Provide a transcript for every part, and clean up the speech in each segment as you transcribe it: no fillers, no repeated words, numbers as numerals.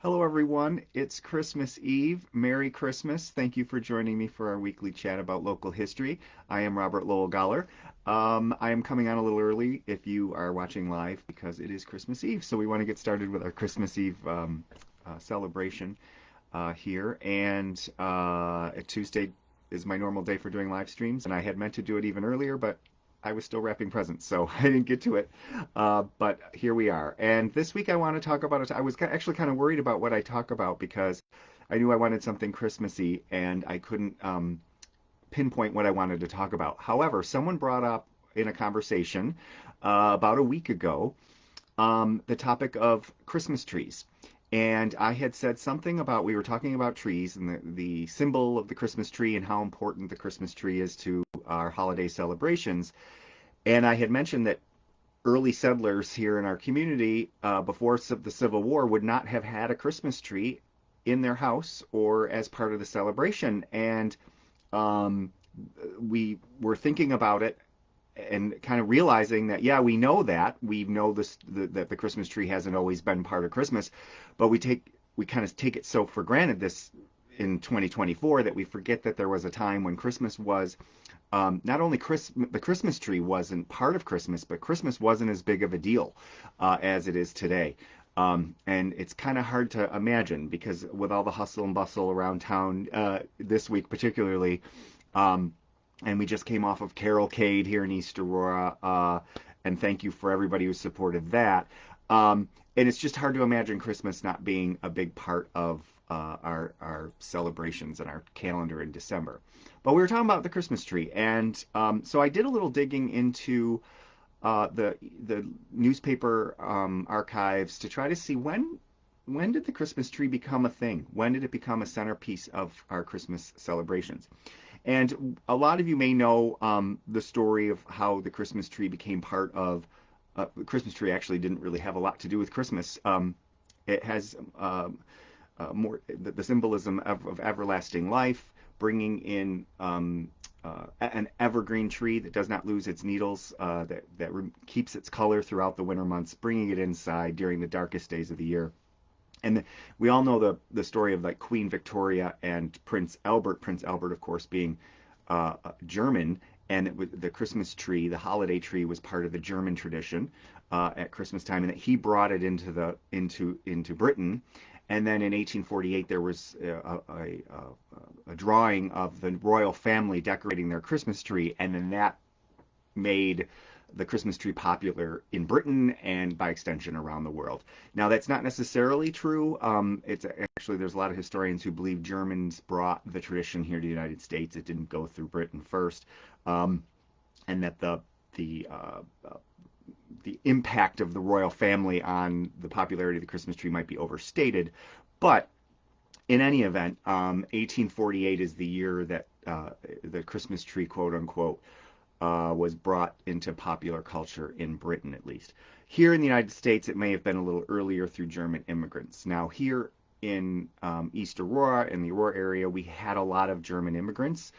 Hello, everyone. It's Christmas Eve. Merry Christmas. Thank you for joining me for our weekly chat about local history. I am Robert Lowell Goller. I am coming on a little early if you are watching live because it is Christmas Eve. So we want to get started with our Christmas Eve celebration here. And Tuesday is my normal day for doing live streams, and I had meant to do it even earlier, but I was still wrapping presents, so I didn't get to it. But here we are. And this week I want to talk about it. I was actually kind of worried about what I talk about because I knew I wanted something Christmassy and I couldn't pinpoint what I wanted to talk about. However, someone brought up in a conversation about a week ago the topic of Christmas trees. And I had said something about, we were talking about trees and the symbol of the Christmas tree and how important the Christmas tree is to our holiday celebrations. And I had mentioned that early settlers here in our community before the Civil War would not have had a Christmas tree in their house or as part of the celebration. And um, we were thinking about it and kind of realizing that, yeah, we know that the Christmas tree hasn't always been part of Christmas, but we kind of take it so for granted this in 2024 that we forget that there was a time when Christmas was not only the Christmas tree wasn't part of Christmas, but Christmas wasn't as big of a deal as it is today. And it's kind of hard to imagine because with all the hustle and bustle around town this week, particularly, um, and we just came off of Carolcade here in East Aurora, and thank you for everybody who supported that. And it's just hard to imagine Christmas not being a big part of our celebrations and our calendar in December. But we were talking about the Christmas tree, and so I did a little digging into the newspaper archives to try to see when did the Christmas tree become a thing? When did it become a centerpiece of our Christmas celebrations? And a lot of you may know the story of how the Christmas tree became part of. The Christmas tree actually didn't really have a lot to do with Christmas. It has more the symbolism of everlasting life, bringing in an evergreen tree that does not lose its needles, that keeps its color throughout the winter months, bringing it inside during the darkest days of the year. And we all know the story of like Queen Victoria and Prince Albert. Prince Albert, of course, being German, and the Christmas tree, the holiday tree, was part of the German tradition at Christmas time, and that he brought it into Britain. And then in 1848, there was a drawing of the royal family decorating their Christmas tree, and then that made the Christmas tree popular in Britain and by extension around the world. Now, that's not necessarily true. It's actually, there's a lot of historians who believe Germans brought the tradition here to the United States. It didn't go through Britain first, and that the impact of the royal family on the popularity of the Christmas tree might be overstated. But in any event, 1848 is the year that the Christmas tree, quote unquote, was brought into popular culture in Britain, at least. Here in the United States, it may have been a little earlier through German immigrants. Now, here in East Aurora, in the Aurora area, we had a lot of German immigrants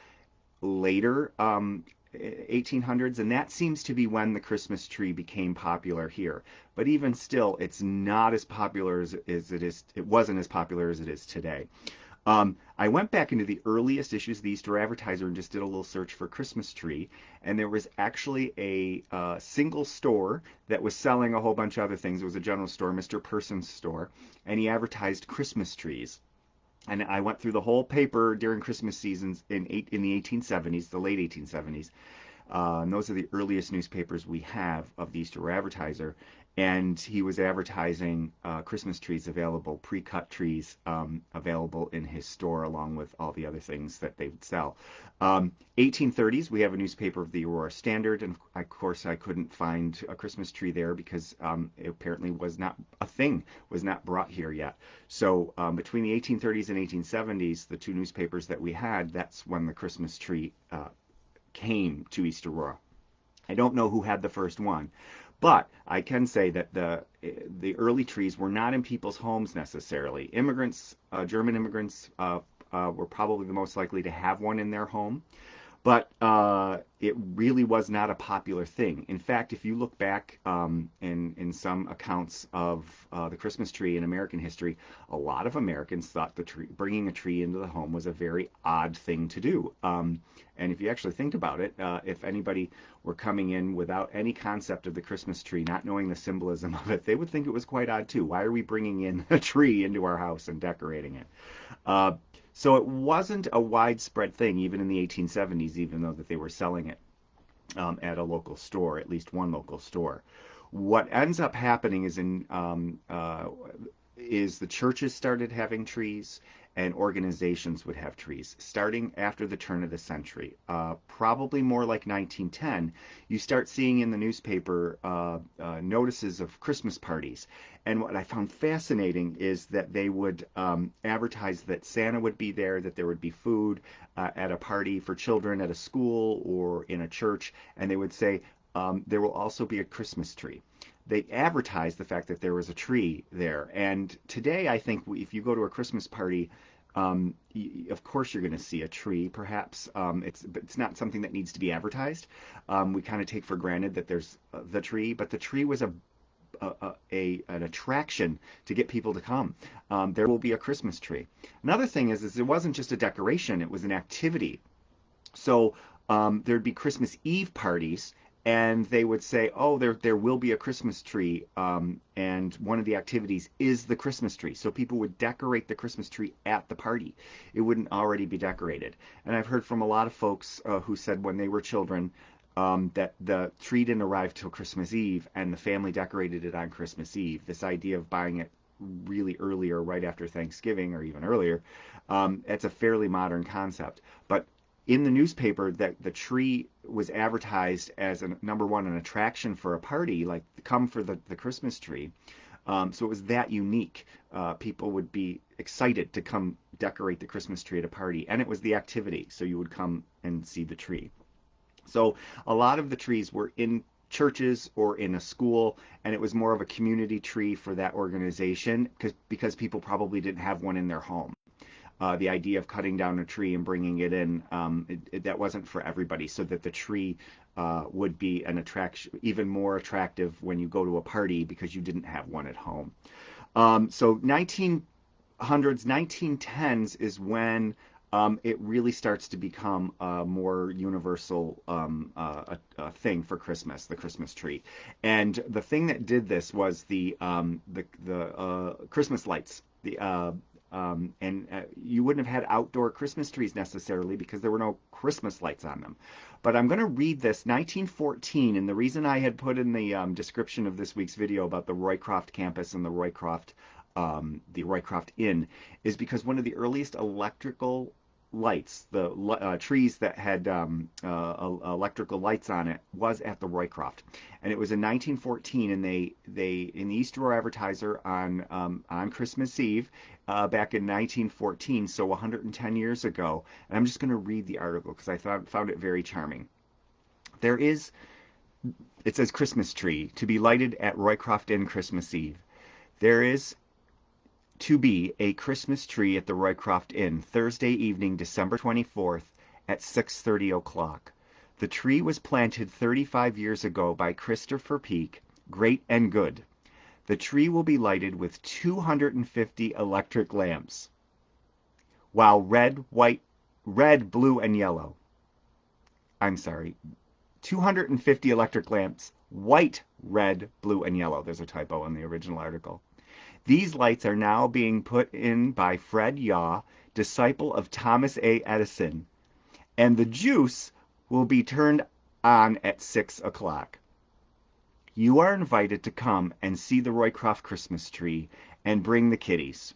later, 1800s, and that seems to be when the Christmas tree became popular here. But even still, it's not as popular as it is. It wasn't as popular as it is today. I went back into the earliest issues of the Easter Advertiser and just did a little search for Christmas tree, and there was actually a single store that was selling a whole bunch of other things. It was a general store, Mr. Person's store, and he advertised Christmas trees. And I went through the whole paper during Christmas seasons in the 1870s, the late 1870s. And those are the earliest newspapers we have of the Easter Advertiser. And he was advertising Christmas trees available, pre-cut trees available in his store, along with all the other things that they would sell. 1830s, we have a newspaper of the Aurora Standard, and of course I couldn't find a Christmas tree there because it apparently was not a thing, was not brought here yet. So between the 1830s and 1870s, the two newspapers that we had, that's when the Christmas tree came to East Aurora. I don't know who had the first one, but I can say that the early trees were not in people's homes necessarily. Immigrants, German immigrants, were probably the most likely to have one in their home. But it really was not a popular thing. In fact, if you look back in some accounts of the Christmas tree in American history, a lot of Americans thought bringing a tree into the home was a very odd thing to do. And if you actually think about it, if anybody were coming in without any concept of the Christmas tree, not knowing the symbolism of it, they would think it was quite odd too. Why are we bringing in a tree into our house and decorating it? Uh, so it wasn't a widespread thing even in the 1870s, even though that they were selling it at a local store, at least one local store. What ends up happening is the churches started having trees and organizations would have trees starting after the turn of the century. Probably more like 1910, you start seeing in the newspaper notices of Christmas parties. And what I found fascinating is that they would advertise that Santa would be there, that there would be food at a party for children at a school or in a church, and they would say there will also be a Christmas tree. They advertised the fact that there was a tree there. And today, I think if you go to a Christmas party, of course you're going to see a tree. Perhaps but it's not something that needs to be advertised. We kind of take for granted that there's the tree, but the tree was an attraction to get people to come. There will be a Christmas tree. Another thing is it wasn't just a decoration; it was an activity. So there'd be Christmas Eve parties, and they would say, "Oh, there will be a Christmas tree," and one of the activities is the Christmas tree. So people would decorate the Christmas tree at the party. It wouldn't already be decorated. And I've heard from a lot of folks who said when they were children that the tree didn't arrive till Christmas Eve, and the family decorated it on Christmas Eve. This idea of buying it really early or right after Thanksgiving or even earlier, it's a fairly modern concept. But in the newspaper, that the tree was advertised as number one, an attraction for a party, like come for the Christmas tree. So it was that unique. People would be excited to come decorate the Christmas tree at a party, and it was the activity. So you would come and see the tree. So a lot of the trees were in churches or in a school, and it was more of a community tree for that organization because people probably didn't have one in their home. The idea of cutting down a tree and bringing it in, that wasn't for everybody, so that the tree would be an attraction, even more attractive when you go to a party because you didn't have one at home. So 1900s, 1910s is when it really starts to become a more universal a thing for Christmas, the Christmas tree. And the thing that did this was the Christmas lights. You wouldn't have had outdoor Christmas trees necessarily because there were no Christmas lights on them. But I'm going to read this 1914, and the reason I had put in the description of this week's video about the Roycroft campus and the Roycroft Inn is because one of the earliest electrical lights, the trees that had electrical lights on it, was at the Roycroft, and it was in 1914. And they in the East Aurora Advertiser on Christmas Eve back in 1914, so 110 years ago. And I'm just going to read the article because I found it very charming. It says Christmas tree to be lighted at Roycroft Inn Christmas Eve. There is to be a Christmas tree at the Roycroft Inn Thursday evening, December 24th at 6:30 o'clock. The tree was planted 35 years ago by Christopher Peak, great and good. The tree will be lighted with 250 electric lamps, while red, blue, and yellow. I'm sorry, 250 electric lamps, white, red, blue, and yellow. There's a typo in the original article. These lights are now being put in by Fred Yaw, disciple of Thomas A. Edison, and the juice will be turned on at 6 o'clock. You are invited to come and see the Roycroft Christmas tree and bring the kitties.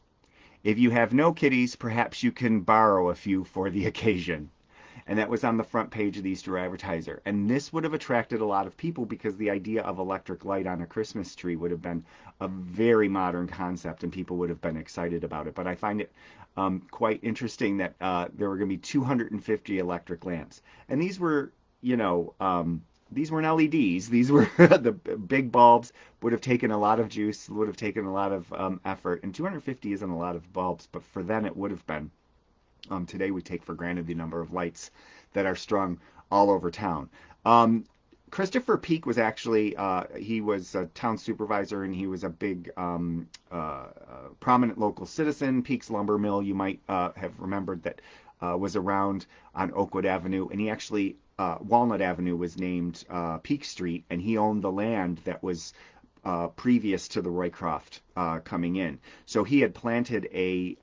If you have no kitties, perhaps you can borrow a few for the occasion. And that was on the front page of the Easter Advertiser. And this would have attracted a lot of people because the idea of electric light on a Christmas tree would have been a very modern concept, and people would have been excited about it. But I find it quite interesting that there were going to be 250 electric lamps. And these were, these weren't LEDs. These were the big bulbs. Would have taken a lot of juice, would have taken a lot of effort. And 250 isn't a lot of bulbs, but for then it would have been. Today we take for granted the number of lights that are strung all over town. Um, Christopher Peak was actually he was a town supervisor, and he was a big prominent local citizen. Peak's lumber mill, you might have remembered that was around on Oakwood Avenue, and he actually Walnut Avenue was named Peak Street, and he owned the land that was previous to the Roycroft coming in. So he had planted a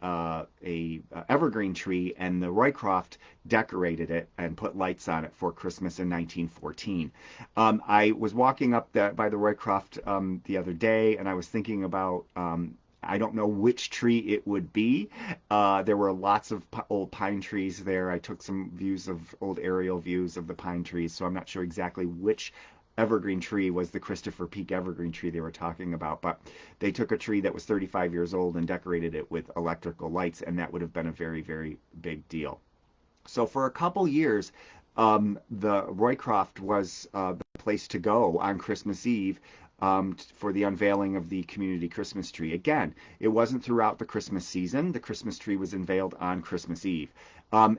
evergreen tree, and the Roycroft decorated it and put lights on it for Christmas in 1914. I was walking up by the Roycroft the other day, and I was thinking about I don't know which tree it would be. There were lots of old pine trees there. I took some views of old aerial views of the pine trees, so I'm not sure exactly which evergreen tree was the Christopher Peak evergreen tree they were talking about, but they took a tree that was 35 years old and decorated it with electrical lights, and that would have been a very, very big deal. So for a couple years, the Roycroft was the place to go on Christmas Eve for the unveiling of the community Christmas tree. Again, it wasn't throughout the Christmas season. The Christmas tree was unveiled on Christmas Eve. A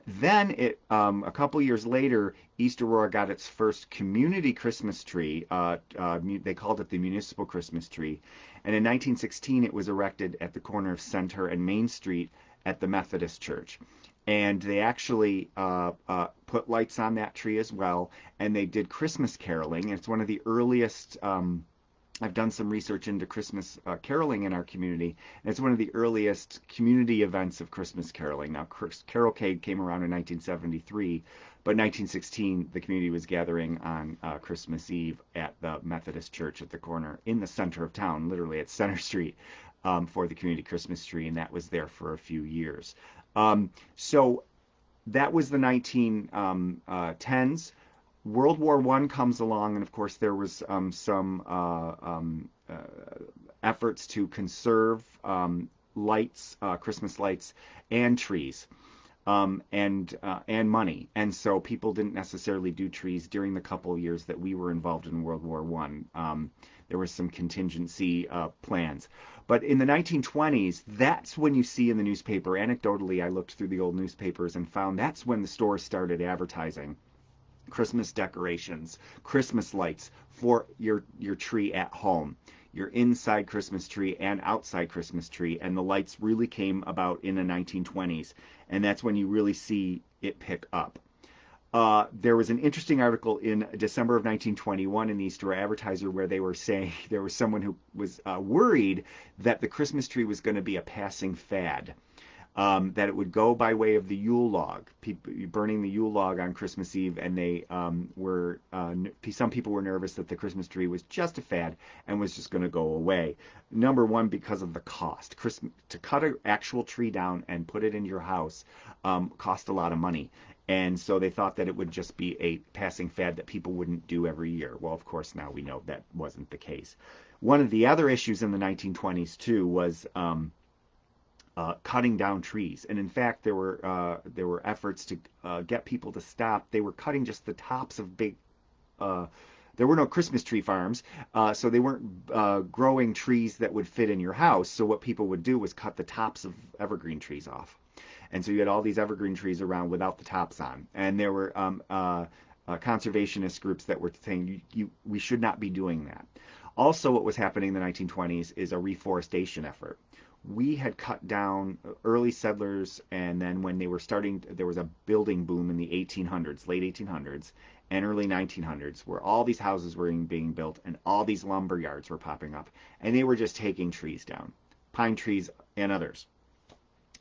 couple years later, East Aurora got its first community Christmas tree. They called it the Municipal Christmas Tree. And in 1916, it was erected at the corner of Center and Main Street at the Methodist Church. And they actually put lights on that tree as well, and they did Christmas caroling. It's one of the earliest I've done some research into Christmas caroling in our community, and it's one of the earliest community events of Christmas caroling. Now, Carolcade came around in 1973, but 1916, the community was gathering on Christmas Eve at the Methodist Church at the corner in the center of town, literally at Center Street, for the community Christmas tree, and that was there for a few years. So that was the 1910s. World War I comes along, and of course there was some efforts to conserve lights, Christmas lights, and trees, and money. And so people didn't necessarily do trees during the couple of years that we were involved in World War I. There were some contingency plans. But in the 1920s, that's when you see in the newspaper, anecdotally, I looked through the old newspapers and found that's when the stores started advertising Christmas decorations, Christmas lights for your tree at home, your inside Christmas tree and outside Christmas tree. And the lights really came about in the 1920s. And that's when you really see it pick up. There was an interesting article in December of 1921 in the East Aurora Advertiser where they were saying there was someone who was worried that the Christmas tree was going to be a passing fad. That it would go by way of the Yule log, people burning the Yule log on Christmas Eve, and they some people were nervous that the Christmas tree was just a fad and was just going to go away. Number one, because of the cost. To cut an actual tree down and put it into your house cost a lot of money. And so they thought that it would just be a passing fad that people wouldn't do every year. Well, of course, now we know that wasn't the case. One of the other issues in the 1920s, too, was cutting down trees. And in fact, there were efforts to get people to stop. They were cutting just the tops of big. There were no Christmas tree farms, so they weren't growing trees that would fit in your house. So what people would do was cut the tops of evergreen trees off. And so you had all these evergreen trees around without the tops on. And there were conservationist groups that were saying we should not be doing that. Also, what was happening in the 1920s is a reforestation effort. We had cut down early settlers, and then when they were starting, there was a building boom in the 1800s, late 1800s and early 1900s, where all these houses were being built and all these lumber yards were popping up, and they were just taking trees down, pine trees and others.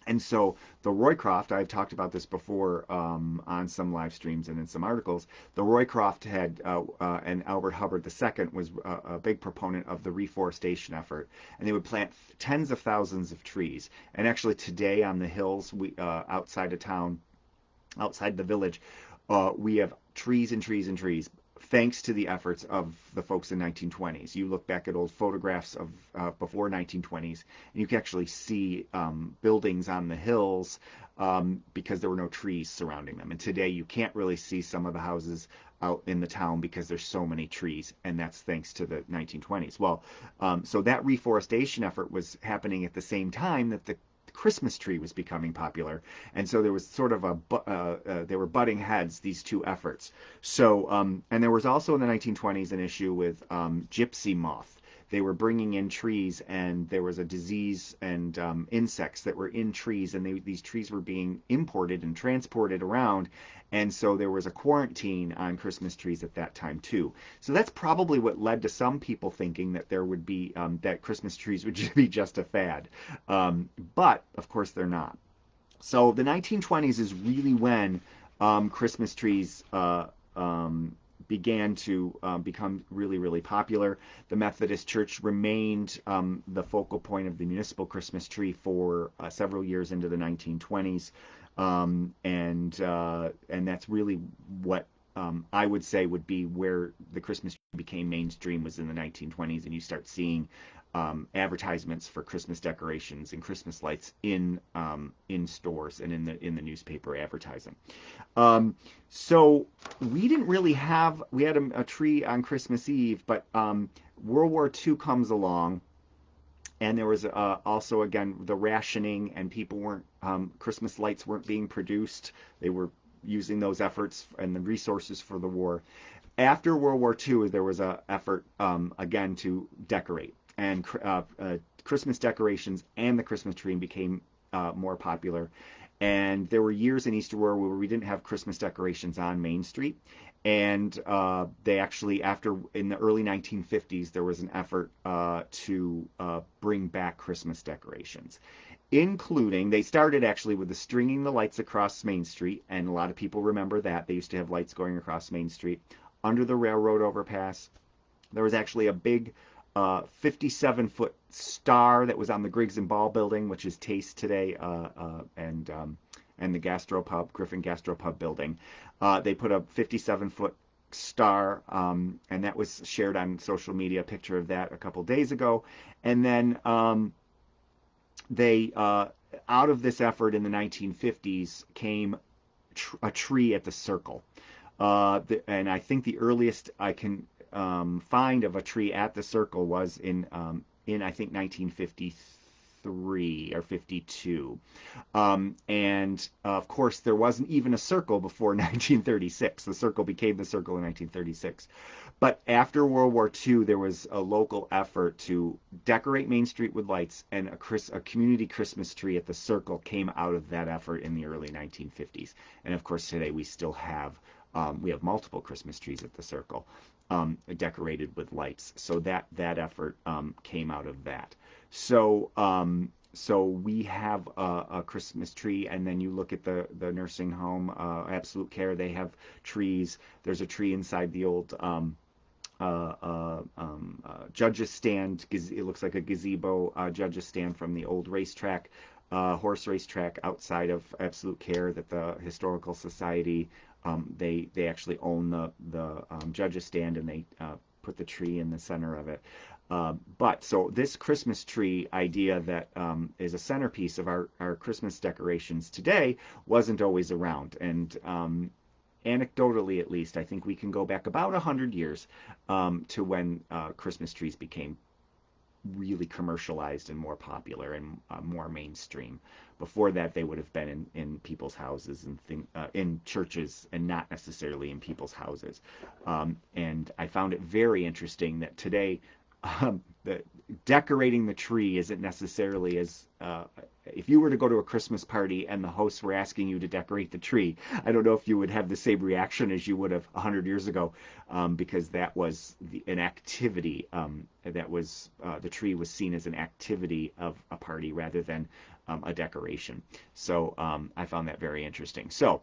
And so the Roycroft, I've talked about this before on some live streams and in some articles, the Roycroft had, and Albert Hubbard II was a big proponent of the reforestation effort. And they would plant tens of thousands of trees. And actually today on the hills outside of town, outside the village, we have trees and trees and trees, thanks to the efforts of the folks in 1920s. You look back at old photographs of before 1920s, and you can actually see buildings on the hills because there were no trees surrounding them. And today you can't really see some of the houses out in the town because there's so many trees, and that's thanks to the 1920s. Well, so that reforestation effort was happening at the same time that the Christmas tree was becoming popular, and so there was sort of they were butting heads, these two efforts. So and there was also in the 1920s an issue with gypsy moth. They were bringing in trees, and there was a disease and insects that were in trees, and these trees were being imported and transported around, and so there was a quarantine on Christmas trees at that time too. So that's probably what led to some people thinking that there would be that Christmas trees would be just a fad, but of course they're not. So the 1920s is really when Christmas trees began to become really, really popular. The Methodist Church remained the focal point of the municipal Christmas tree for several years into the 1920s, and that's really what I would say would be where the Christmas tree became mainstream, was in the 1920s, and you start seeing advertisements for Christmas decorations and Christmas lights in stores and in the newspaper advertising. So we didn't really have, we had a tree on Christmas Eve, but World War II comes along, and there was also, again, the rationing, and people weren't, Christmas lights weren't being produced. They were using those efforts and the resources for the war. After World War II, there was an effort, again, to decorate. And Christmas decorations and the Christmas tree became more popular. And there were years in East Aurora where we didn't have Christmas decorations on Main Street. And they actually, in the early 1950s, there was an effort to bring back Christmas decorations, including, they started actually with the stringing the lights across Main Street, and a lot of people remember that. They used to have lights going across Main Street. Under the railroad overpass, there was actually a big 57-foot star that was on the Griggs and Ball building, which is Taste today, and the Gastropub, Griffin Gastropub building. They put a 57-foot star, and that was shared on social media, a picture of that a couple days ago. And then they, out of this effort in the 1950s, came a tree at the Circle. And I think the earliest I can find of a tree at the Circle was in I think 1953 or 52, and of course there wasn't even a Circle before 1936. The Circle became the Circle in 1936. But after World War II, there was a local effort to decorate Main Street with lights, and a community Christmas tree at the Circle came out of that effort in the early 1950s. And of course today we still have multiple Christmas trees at the Circle, decorated with lights. So that effort came out of that. So we have a Christmas tree, and then you look at the nursing home, Absolute Care. They have trees. There's a tree inside the old judges stand. It looks like a gazebo judges stand from the old racetrack, horse racetrack outside of Absolute Care, that the Historical Society, they actually own the judges stand, and they put the tree in the center of it. But so this Christmas tree idea that is a centerpiece of our Christmas decorations today wasn't always around. And anecdotally, at least, I think we can go back about 100 years to when Christmas trees became really commercialized and more popular and more mainstream. Before that, they would have been in people's houses and in churches, and not necessarily in people's houses. And I found it very interesting that today, decorating the tree isn't necessarily as if you were to go to a Christmas party and the hosts were asking you to decorate the tree, I don't know if you would have the same reaction as you would have 100 years ago, because that was an activity. That was the tree was seen as an activity of a party rather than a decoration. So I found that very interesting. So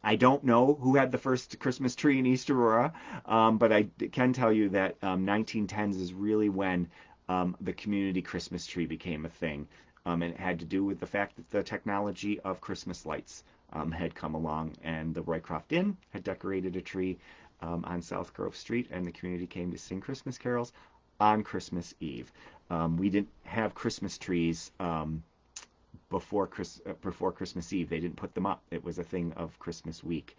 I don't know who had the first Christmas tree in East Aurora, but I can tell you that 1910s is really when the community Christmas tree became a thing. And it had to do with the fact that the technology of Christmas lights had come along, and the Roycroft Inn had decorated a tree on South Grove Street, and the community came to sing Christmas carols on Christmas Eve. We didn't have Christmas trees before Christmas Eve. They didn't put them up. It was a thing of Christmas week.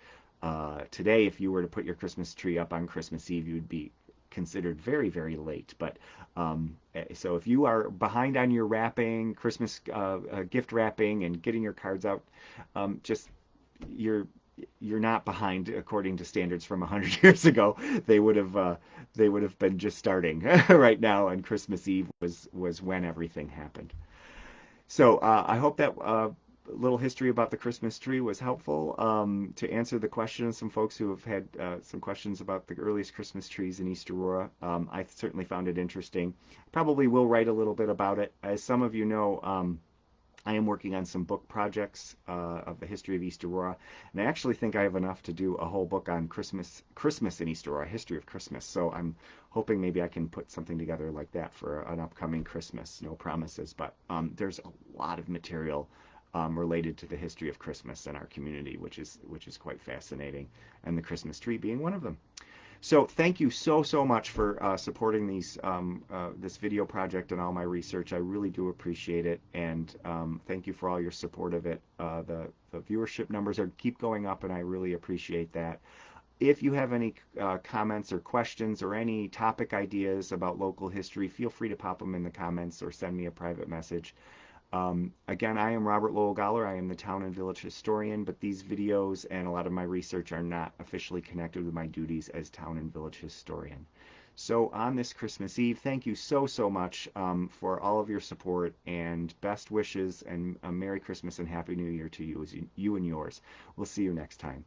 Today, if you were to put your Christmas tree up on Christmas Eve, you would be considered very, very late. But so if you are behind on your wrapping, Christmas gift wrapping, and getting your cards out, just you're you're not behind according to standards from 100 years ago. They would have been just starting right now, and Christmas Eve was when everything happened. So I hope that little history about the Christmas tree was helpful to answer the question of some folks who have had some questions about the earliest Christmas trees in East Aurora. I certainly found it interesting. Probably will write a little bit about it. As some of you know, I am working on some book projects of the history of East Aurora, and I actually think I have enough to do a whole book on Christmas in East Aurora, history of Christmas. So I'm hoping maybe I can put something together like that for an upcoming Christmas. No promises, but there's a lot of material related to the history of Christmas in our community, which is quite fascinating, and the Christmas tree being one of them. So thank you so much for supporting this video project and all my research. I really do appreciate it, and thank you for all your support of it. The viewership numbers keep going up, and I really appreciate that. If you have any comments or questions or any topic ideas about local history, feel free to pop them in the comments or send me a private message. Again, I am Robert Lowell Goller. I am the town and village historian, but these videos and a lot of my research are not officially connected with my duties as town and village historian. So on this Christmas Eve, thank you so much for all of your support, and best wishes, and a Merry Christmas and Happy New Year to you and yours. We'll see you next time.